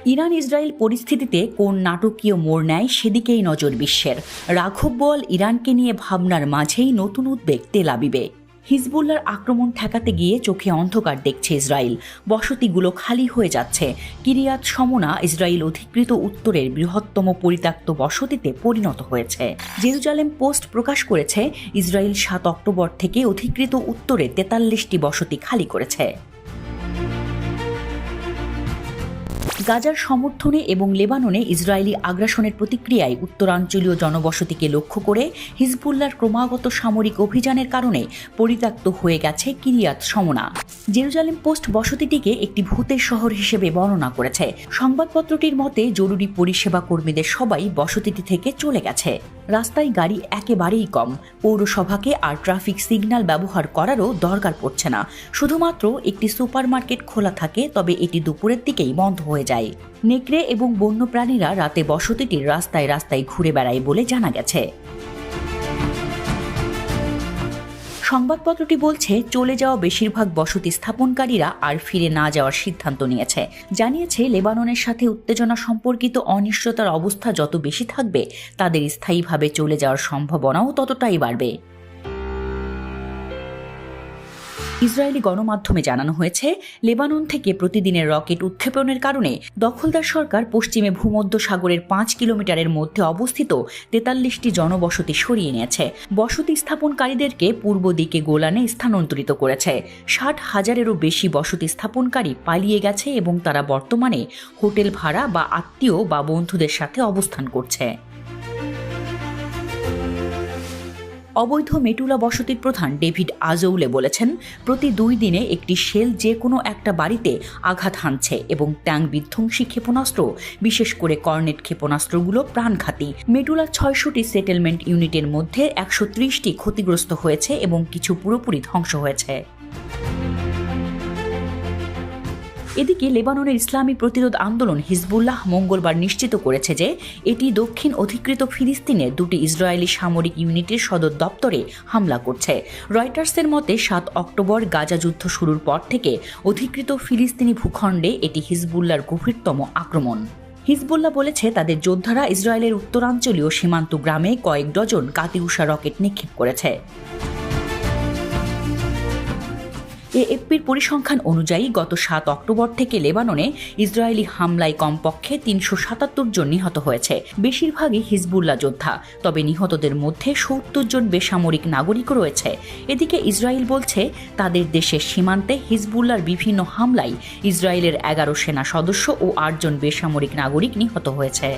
Iran Israel পরিস্থিতিতে কোন নাটকীয় মোড় নেয় সেদিকেই নজর বিশ্বের। রাঘব বোয়াল ইরানকে নিয়ে ভাবনার মাঝেই নতুন উদ্বেগ তেল আবিবে। হিজবুল্লাহর আক্রমণ ঠেকাতে গিয়ে চোখে অন্ধকার দেখছে ইসরায়েল। বসতিগুলো খালি হয়ে যাচ্ছে। কিরিয়াত শমোনা ইসরায়েল অধিকৃত উত্তরের বৃহত্তম পরিত্যক্ত বসতিতে পরিণত হয়েছে। জেরুজালেম পোস্ট প্রকাশ করেছে ইসরায়েল 7 অক্টোবর থেকে অধিকৃত উত্তরে 43টি বসতি খালি করেছে। গাজার সমর্থনে এবং লেবাননে ইসরায়েলি আগ্রাসনের প্রতিক্রিয়ায় উত্তরাঞ্চলীয় জনবসতিকে লক্ষ্য করে হিজবুল্লাহর ক্রমাগত সামরিক অভিযানের কারণে পরিত্যক্ত হয়ে গেছে কিরিয়াত শমোনা। জেরুজালেম পোস্ট বসতিটিকে একটি ভূতের শহর হিসেবে বর্ণনা করেছে। সংবাদপত্রটির মতে জরুরি পরিষেবা কর্মীদের সবাই বসতিটি থেকে চলে গেছে। রাস্তায় গাড়ি একেবারেই কম। পৌরসভাকে আর ট্রাফিক সিগন্যাল ব্যবহার করারও দরকার পড়ছে না। শুধুমাত্র একটি সুপারমার্কেট খোলা থাকে, তবে এটি দুপুরের দিকেই বন্ধ হয়ে যায়। নেকড়ে এবং বন্যপ্রাণীরা রাতে বসতিটির রাস্তায় রাস্তায় ঘুরে বেড়ায় বলে জানা গেছে। সংবাদপত্রটি বলছে চলে যাওয়া বেশিরভাগ বসতি স্থাপনকারীরা আর ফিরে না যাওয়ার সিদ্ধান্ত নিয়েছে। জানিয়েছে লেবাননের সাথে উত্তেজনা সম্পর্কিত অনিশ্চয়তার অবস্থা যত বেশি থাকবে, তাদের স্থায়ীভাবে চলে যাওয়ার সম্ভাবনাও ততটাই বাড়বে। ইসরায়েলি গণমাধ্যমে জানানো হয়েছে লেবানন থেকে প্রতিদিনের রকেট উৎক্ষেপণের কারণে দখলদার সরকার পশ্চিমে ভূমধ্য সাগরের 5 কিলোমিটারের মধ্যে অবস্থিত 43টি জনবসতি সরিয়ে নিয়েছে। বসতি স্থাপনকারীদেরকে পূর্ব দিকে গোলানে স্থানান্তরিত করেছে। 60,000-এরও বেশি বসতি স্থাপনকারী পালিয়ে গেছে এবং তারা বর্তমানে হোটেল ভাড়া বা আত্মীয় বা বন্ধুদের সাথে অবস্থান করছে। অবৈধ মেটুলা বসতির প্রধান ডেভিড আজৌলে বলেছেন, প্রতি 2 দিনে একটি শেল যে কোনো একটা বাড়িতে আঘাত হানছে এবং ট্যাঙ্ক বিধ্বংসী ক্ষেপণাস্ত্র, বিশেষ করে কর্নেট ক্ষেপণাস্ত্রগুলো প্রাণঘাতী। মেটুলা 600টি সেটেলমেন্ট ইউনিটের মধ্যে 130টি ক্ষতিগ্রস্ত হয়েছে এবং কিছু পুরোপুরি ধ্বংস হয়েছে। এদিকে লেবাননের ইসলামী প্রতিরোধ আন্দোলন হিজবুল্লাহ মঙ্গলবার নিশ্চিত করেছে যে এটি দক্ষিণ অধিকৃত ফিলিস্তিনের 2টি ইসরায়েলি সামরিক ইউনিটের সদর দপ্তরে হামলা করছে। রয়টার্সের মতে 7 অক্টোবর গাজা যুদ্ধ শুরুর পর থেকে অধিকৃত ফিলিস্তিনি ভূখণ্ডে এটি হিজবুল্লাহর গভীরতম আক্রমণ। হিজবুল্লাহ বলেছে তাদের যোদ্ধারা ইসরায়েলের উত্তরাঞ্চলীয় সীমান্ত গ্রামে কয়েক ডজন কাতিউষা রকেট নিক্ষেপ করেছে। এএফপির পরিসংখ্যান অনুযায়ী গত 7 অক্টোবর থেকে লেবাননে ইসরায়েলি হামলায় কমপক্ষে 377 জন নিহত হয়েছে। বেশিরভাগই হিজবুল্লাহ যোদ্ধা, তবে নিহতদের মধ্যে 70 জন বেসামরিক নাগরিকও রয়েছে। এদিকে ইসরায়েল বলছে তাদের দেশের সীমান্তে হিজবুল্লাহর বিভিন্ন হামলায় ইসরায়েলের 11 সেনা সদস্য ও 8 জন বেসামরিক নাগরিক নিহত হয়েছে।